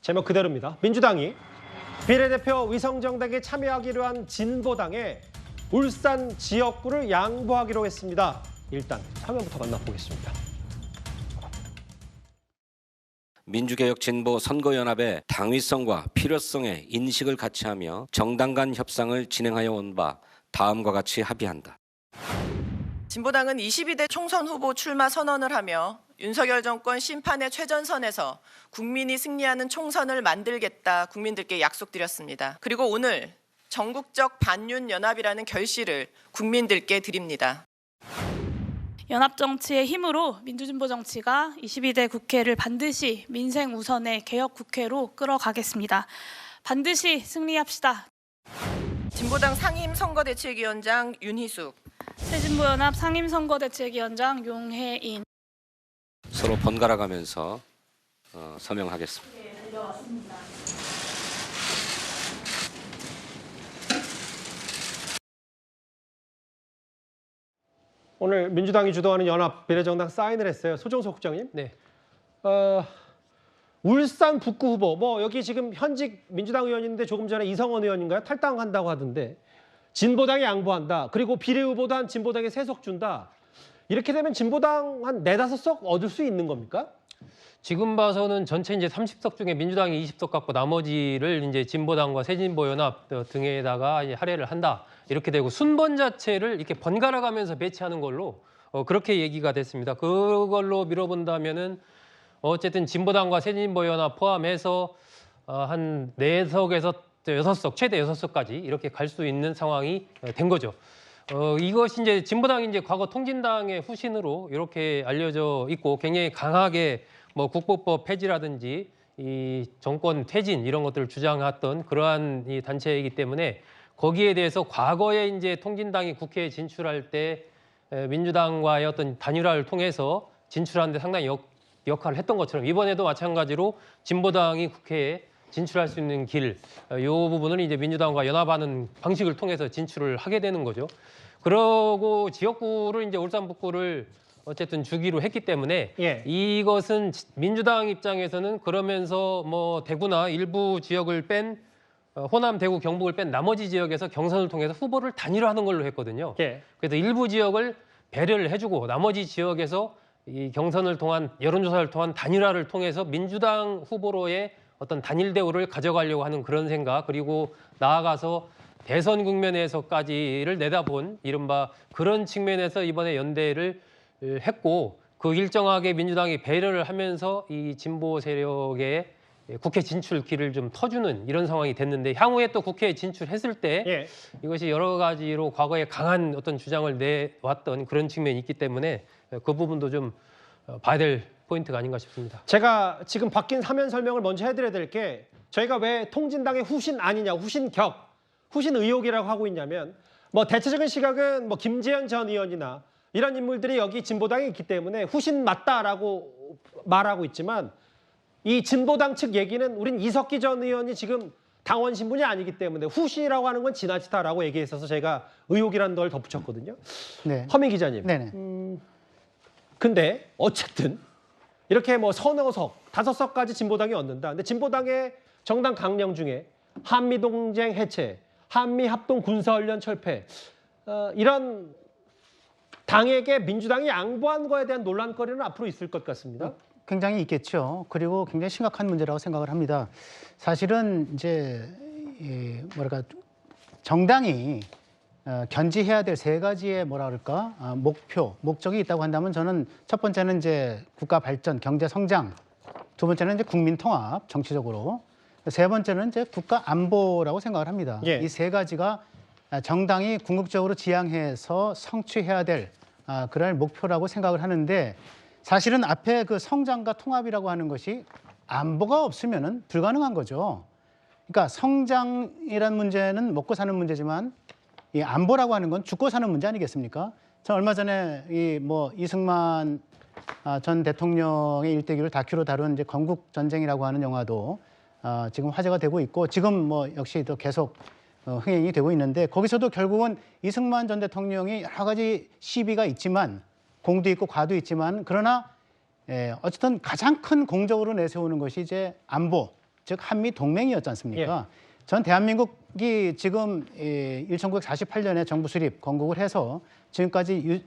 제목 그대로입니다. 민주당이 비례대표 위성정당에 참여하기로 한 진보당에 울산 지역구를 양보하기로 했습니다. 일단 화면부터 만나보겠습니다. 민주개혁 진보 선거연합의 당위성과 필요성에 인식을 같이 하며 정당 간 협상을 진행하여 온 바 다음과 같이 합의한다. 진보당은 22대 총선 후보 출마 선언을 하며 윤석열 정권 심판의 최전선에서 국민이 승리하는 총선을 만들겠다 국민들께 약속드렸습니다. 그리고 오늘 전국적 반윤 연합이라는 결실을 국민들께 드립니다. 연합정치의 힘으로 민주진보 정치가 22대 국회를 반드시 민생 우선의 개혁 국회로 끌어가겠습니다. 반드시 승리합시다. 진보당 상임선거대책위원장 윤희숙, 새진보연합 상임선거대책위원장 용혜인. 서로 번갈아 가면서 서명하겠습니다. 오늘 민주당이 주도하는 연합 비례정당 사인을 했어요. 소정석 국장님. 네. 울산 북구 후보, 여기 지금 현직 민주당 의원인데 조금 전에 이성원 의원인가요? 탈당한다고 하던데 진보당에 양보한다. 그리고 비례 후보도 한 진보당에 3석 준다. 이렇게 되면 진보당 한 4~5석 얻을 수 있는 겁니까? 지금 봐서는 전체 이제 30석 중에 민주당이 20석 갖고 나머지를 이제 진보당과 새진보연합 등에다가 이제 할애를 한다. 이렇게 되고 순번 자체를 이렇게 번갈아 가면서 배치하는 걸로 그렇게 얘기가 됐습니다. 그걸로 미뤄본다면은 어쨌든 진보당과 새진보연합 포함해서 한 4석에서 6석, 최대 6석까지 이렇게 갈 수 있는 상황이 된 거죠. 이것이 이제 진보당이 이제 과거 통진당의 후신으로 이렇게 알려져 있고 굉장히 강하게 뭐 국보법 폐지라든지 이 정권 퇴진 이런 것들을 주장했던 그러한 이 단체이기 때문에 거기에 대해서 과거에 이제 통진당이 국회에 진출할 때 민주당과의 어떤 단일화를 통해서 진출하는 데 상당히 역할을 했던 것처럼 이번에도 마찬가지로 진보당이 국회에 진출할 수 있는 길, 이 부분을 이제 민주당과 연합하는 방식을 통해서 진출을 하게 되는 거죠. 그러고 지역구를 이제 울산 북구를 어쨌든 주기로 했기 때문에 이것은 민주당 입장에서는 그러면서 뭐 대구나 일부 지역을 뺀 호남, 대구, 경북을 뺀 나머지 지역에서 경선을 통해서 후보를 단일화하는 걸로 했거든요. 그래서 일부 지역을 배려를 해주고 나머지 지역에서 이 경선을 통한 여론조사를 통한 단일화를 통해서 민주당 후보로의 어떤 단일 대우를 가져가려고 하는 그런 생각, 그리고 나아가서 대선 국면에서까지를 내다본 이른바 그런 측면에서 이번에 연대를 했고 그 일정하게 민주당이 배려를 하면서 이 진보 세력의 국회 진출 길을 좀 터주는 이런 상황이 됐는데 향후에 또 국회에 진출했을 때 이것이 여러 가지로 과거에 강한 어떤 주장을 내왔던 그런 측면이 있기 때문에 그 부분도 좀 봐야 될 포인트가 아닌가 싶습니다. 제가 지금 바뀐 화면 설명을 먼저 해드려야 될 게 저희가 왜 통진당의 후신 아니냐, 후신격, 후신 의혹이라고 하고 있냐면 뭐 대체적인 시각은 뭐 김재현 전 의원이나 이런 인물들이 여기 진보당에 있기 때문에 후신 맞다라고 말하고 있지만 이 진보당 측 얘기는 우린 이석기 전 의원이 지금 당원 신분이 아니기 때문에 후신이라고 하는 건 지나치다라고 얘기했어서 제가 의혹이라는 걸 덧붙였거든요. 네. 허민 기자님. 네네. 근데 어쨌든 이렇게 뭐 서너 석, 5석까지 진보당이 얻는다. 근데 진보당의 정당 강령 중에 한미동맹 해체, 한미합동 군사훈련 철폐 이런 당에게 민주당이 양보한 거에 대한 논란거리는 앞으로 있을 것 같습니다. 굉장히 있겠죠. 그리고 굉장히 심각한 문제라고 생각을 합니다. 사실은 이제 정당이 견지해야 될 3가지의 목적이 있다고 한다면 저는 첫 번째는 이제 국가 발전, 경제 성장, 두 번째는 이제 국민 통합, 정치적으로, 세 번째는 이제 국가 안보라고 생각을 합니다. 이 3가지가 정당이 궁극적으로 지향해서 성취해야 될 그런 목표라고 생각을 하는데 사실은 앞에 그 성장과 통합이라고 하는 것이 안보가 없으면은 불가능한 거죠. 그러니까 성장이라는 문제는 먹고 사는 문제지만 이 안보라고 하는 건 죽고 사는 문제 아니겠습니까? 저 얼마 전에 이승만 전 대통령의 일대기를 다큐로 다룬 이제 건국 전쟁이라고 하는 영화도 지금 화제가 되고 있고 지금 뭐 역시 또 계속 흥행이 되고 있는데 거기서도 결국은 이승만 전 대통령이 여러 가지 시비가 있지만 공도 있고 과도 있지만 그러나 어쨌든 가장 큰 공적으로 내세우는 것이 이제 안보, 즉 한미 동맹이었지 않습니까? 전 대한민국이 지금 1948년에 정부 수립 건국을 해서 지금까지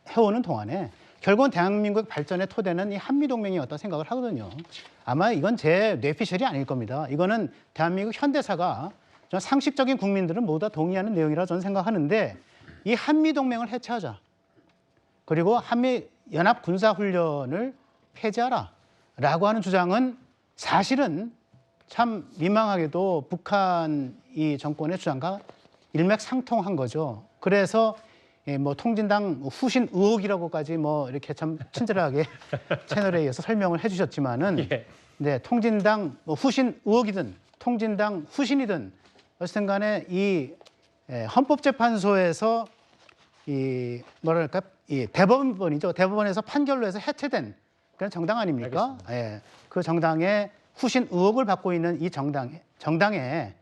해오는 동안에 결국은 대한민국 발전의 토대는 이 한미 동맹이었다 생각을 하거든요. 아마 이건 제 뇌피셜이 아닐 겁니다. 이거는 대한민국 현대사가 저는 상식적인 국민들은 모두 다 동의하는 내용이라 저는 생각하는데 이 한미 동맹을 해체하자. 그리고 한미 연합 군사 훈련을 폐지하라라고 하는 주장은 사실은 참 민망하게도 북한 이 정권의 주장과 일맥상통한 거죠. 그래서 뭐 통진당 후신 의혹이라고까지 뭐 이렇게 참 친절하게 채널에 의해서 설명을 해주셨지만은 네, 통진당 후신 의혹이든 통진당 후신이든 어쨌든 간에 이 헌법재판소에서 이 뭐랄까 이 대법원이죠. 대법원에서 판결로 해서 해체된 그런 정당 아닙니까? 예, 그 정당의 후신 의혹을 받고 있는 이 정당에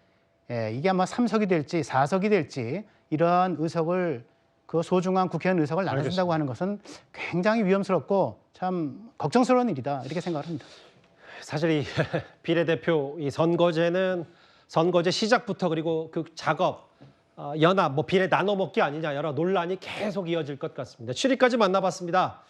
이게 아마 3석이 될지 4석이 될지 이러한 의석을 그 소중한 국회의원 의석을 나눠준다고 하는 것은 굉장히 위험스럽고 참 걱정스러운 일이다 이렇게 생각을 합니다. 사실 이 비례대표 이 선거제는 선거제 시작부터 그리고 그 작업, 연합, 뭐 비례 나눠 먹기 아니냐 여러 논란이 계속 이어질 것 같습니다. 7위까지 만나봤습니다.